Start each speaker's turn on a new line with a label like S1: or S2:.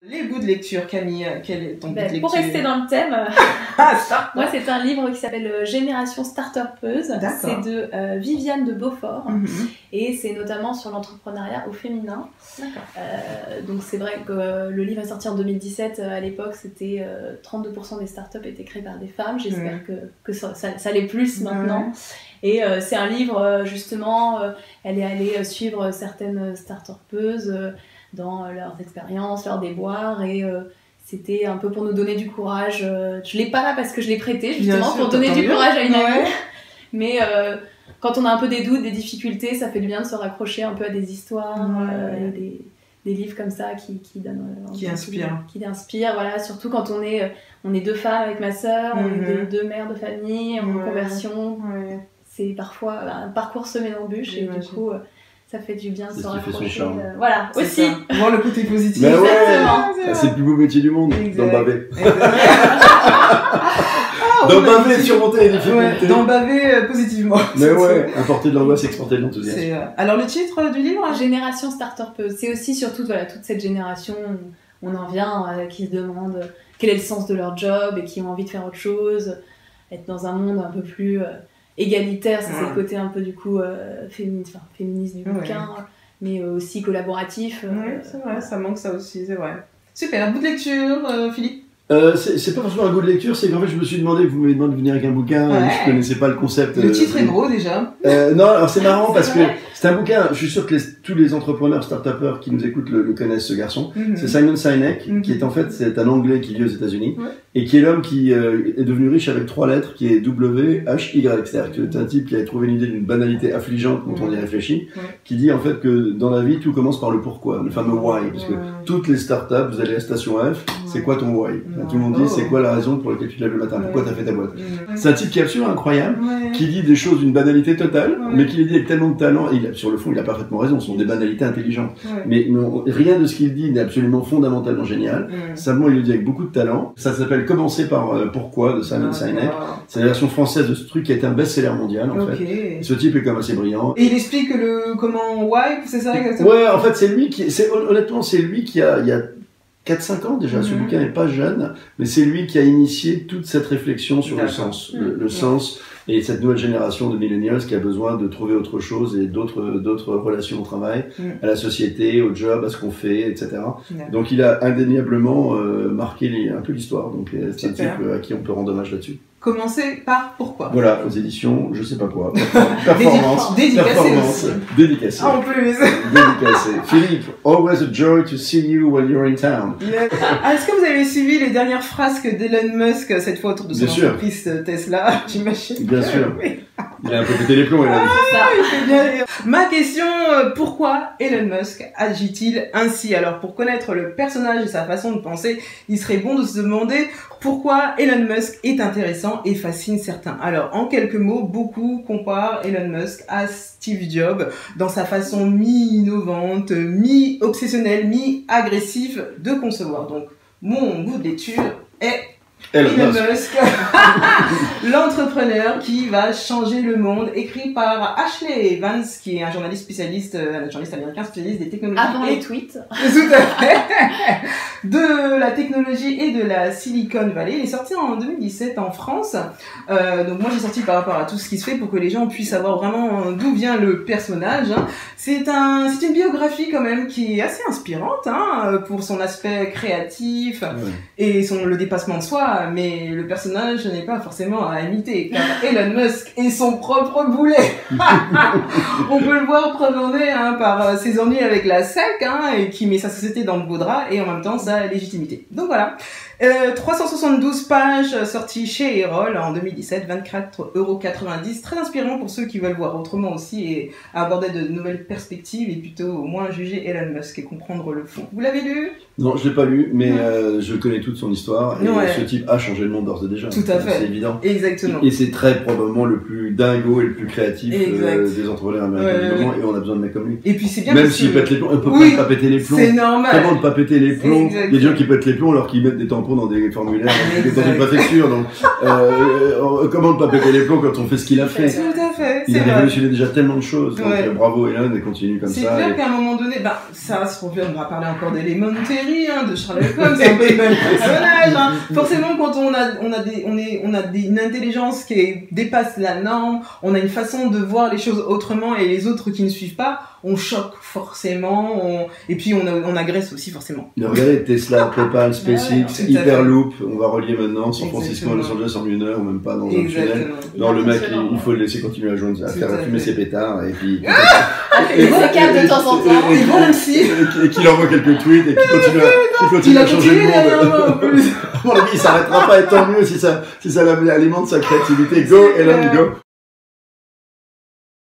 S1: Les goûts de lecture, Camille, quel est ton goût de lecture?
S2: Pour rester dans le thème, moi c'est un livre qui s'appelle Génération Start-Upeuse. C'est de Viviane de Beaufort et c'est notamment sur l'entrepreneuriat au féminin. Donc c'est vrai que le livre est sorti en 2017. À l'époque, c'était 32% des startups étaient créées par des femmes. J'espère que ça l'est plus maintenant. Et c'est un livre, justement, elle est allée suivre certaines start-upeuses dans leurs expériences, leurs déboires, et c'était un peu pour nous donner du courage. Je l'ai pas là parce que je l'ai prêté, justement, pour donner du courage à une amie. Mais quand on a un peu des doutes, des difficultés, ça fait du bien de se raccrocher un peu à des histoires, des livres comme ça qui donnent...
S1: qui
S2: inspirent, voilà, surtout quand on est deux femmes avec ma sœur, on est deux mères de famille, en conversion. C'est parfois un parcours semé d'embûches, et du coup... ça fait du bien de se raccrocher. Voilà, aussi.
S1: Voir le côté positif.
S3: Mais ouais, c'est le plus beau métier du monde, dans le bavé. Dans le bavé, surmonter les difficultés.
S1: Dans le bavé, positivement.
S3: Mais ouais, importer de l'angoisse, exporter de l'enthousiasme.
S1: Alors le titre du livre?
S2: Génération Start-Upeuse. C'est aussi surtout toute cette génération où on en vient, qui se demande quel est le sens de leur job et qui ont envie de faire autre chose, être dans un monde un peu plus... égalitaire, c'est le côté un peu du coup féministe du bouquin, mais aussi collaboratif.
S1: C'est vrai, ça manque ça aussi, c'est vrai. Super, bout de lecture, Philippe?
S3: C'est pas forcément un goût de lecture, c'est qu'en fait je me suis demandé, vous m'avez demandé de venir avec un bouquin, je connaissais pas le concept.
S1: Le titre est gros déjà.
S3: Non, alors c'est marrant parce que c'est un bouquin, je suis sûr que tous les entrepreneurs, start-upers qui nous écoutent le connaissent, ce garçon. C'est Simon Sinek, qui est en fait, c'est un Anglais qui vit aux États-Unis et qui est l'homme qui est devenu riche avec 3 lettres, qui est W-H-Y. C'est-à-dire que c'est un type qui a trouvé une idée d'une banalité affligeante quand on y réfléchit, qui dit en fait que dans la vie tout commence par le pourquoi, le fameux why, parce que toutes les start-up, vous allez à la station F, c'est quoi ton why? Tout le monde dit c'est quoi la raison pour laquelle tu te lèves le matin, pourquoi tu as fait ta boîte. C'est un type qui est absolument incroyable, qui dit des choses d'une banalité totale, mais qui les dit avec tellement de talent, et sur le fond il a parfaitement raison, ce sont des banalités intelligentes. Mais non, rien de ce qu'il dit n'est absolument fondamentalement génial, simplement il le dit avec beaucoup de talent. Ça s'appelle Commencer par pourquoi de Simon Sinek. C'est la version française de ce truc qui a été un best-seller mondial en fait. Ce type est quand même assez brillant.
S1: Et il explique comment why, c'est ça exactement?
S3: Ouais, en fait c'est lui qui, honnêtement c'est lui qui il y a 4-5 ans déjà, ce bouquin n'est pas jeune, mais c'est lui qui a initié toute cette réflexion sur le sens. Le sens et cette nouvelle génération de millennials qui a besoin de trouver autre chose et d'autres relations au travail, à la société, au job, à ce qu'on fait, etc. Donc il a indéniablement marqué un peu l'histoire. Donc c'est un type à qui on peut rendre hommage là-dessus.
S1: Commencer par pourquoi.
S3: Voilà, aux éditions, je sais pas quoi. Performance. Dédicacé.
S1: En plus.
S3: Dédicacé. Philippe, always a joy to see you when you're in town.
S1: Est-ce que vous avez suivi les dernières frasques d'Elon Musk, cette fois autour de son entreprise Tesla, j'imagine?
S3: Bien sûr. Il a un peu pété les plombs, il
S1: fait bien rire. Ma question, pourquoi Elon Musk agit-il ainsi? Alors, pour connaître le personnage et sa façon de penser, il serait bon de se demander pourquoi Elon Musk est intéressant et fascine certains. Alors, en quelques mots, beaucoup comparent Elon Musk à Steve Jobs dans sa façon mi-innovante, mi-obsessionnelle, mi-agressive de concevoir. Donc, mon goût de lecture est Elon Musk, l'entrepreneur qui va changer le monde, écrit par Ashley Vance, qui est un journaliste américain spécialiste des technologies.
S2: Avant les tweets.
S1: Tout à fait. De la technologie et de la Silicon Valley. Il est sorti en 2017 en France. Donc moi j'ai sorti par rapport à tout ce qui se fait pour que les gens puissent savoir vraiment d'où vient le personnage. C'est une biographie quand même qui est assez inspirante, pour son aspect créatif et le dépassement de soi. Mais le personnage n'est pas forcément à imiter, car Elon Musk est son propre boulet. On peut le voir preuve par ses ennuis avec la SEC, et qui met sa société dans le beau drap, et en même temps sa légitimité. Donc voilà. 372 pages, sorties chez Erol en 2017, 24,90 €. Très inspirant pour ceux qui veulent voir autrement aussi et aborder de nouvelles perspectives et plutôt au moins juger Elon Musk et comprendre le fond. Vous l'avez lu?
S3: Non, je l'ai pas lu, mais je connais toute son histoire et ce type a changé le monde d'ores et déjà.
S1: Tout à fait.
S3: C'est évident.
S1: Exactement.
S3: Et c'est très probablement le plus dingo et le plus créatif des entrepreneurs américains du moment, et on a besoin de mecs comme lui.
S1: Et puis c'est bien
S3: même s'il pète les plombs, on peut pas péter les plombs.
S1: C'est normal.
S3: Comment ne pas péter les plombs? Il y a des gens qui pètent les plombs alors qu'ils mettent des tampons dans des formulaires dans une préfecture. Donc comment ne pas péter les plombs quand on fait ce qu'il a fait?
S1: Tout à fait.
S3: Il a révolutionné déjà tellement de choses. Donc bravo Elon et continue comme ça.
S1: C'est clair qu'à un moment donné, ça se profile, on va parler encore d'Elementary, de Sherlock Holmes, c'est un peu le même personnage. Forcément, quand on a une intelligence qui dépasse la norme, on a une façon de voir les choses autrement et les autres qui ne suivent pas, on choque forcément, et puis on agresse aussi forcément.
S3: Regardez Tesla, PayPal, SpaceX, Hyperloop, on va relier maintenant San Francisco à Los Angeles en 1 heure, ou même pas dans un tunnel. Non, le mec, il faut le laisser continuer à faire fumer ses pétards, et puis...
S2: Il s'écarte de temps en temps.
S3: Et qu'il envoie quelques tweets, et qu'il continue à changer le monde. À mon avis, il s'arrêtera pas, et tant mieux si ça alimente sa créativité. Go, Elon, go!